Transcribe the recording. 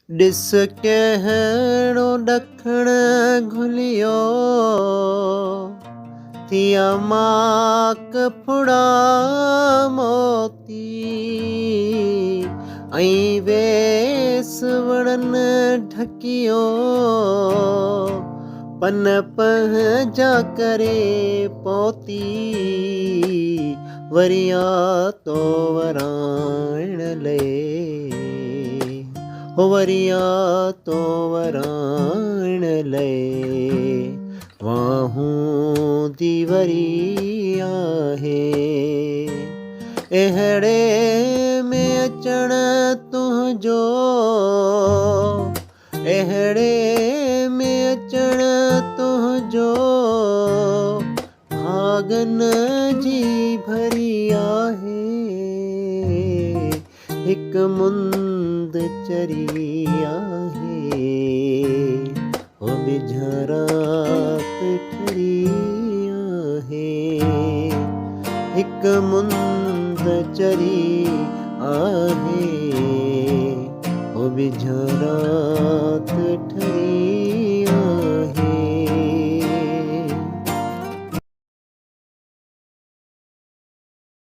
ॾिस कहिड़ो ॾखण घुलियो थिया माक फुड़ा मोती ऐं वेस वणनि ढकियो पन पंहिंजा करे पहुती वरिया तो वराइण लए हो वरिया तो वराइण लए वाहूं दी वरी आहे अहिड़े में अचण तुंहिंजो अहिड़े में अचण तुंहिंजो भागन जी भरी आहे हिकु मुंद चरी आहे हो बिझरात ठरी आहे हिकु मुंद चरी आहे हो बिझरात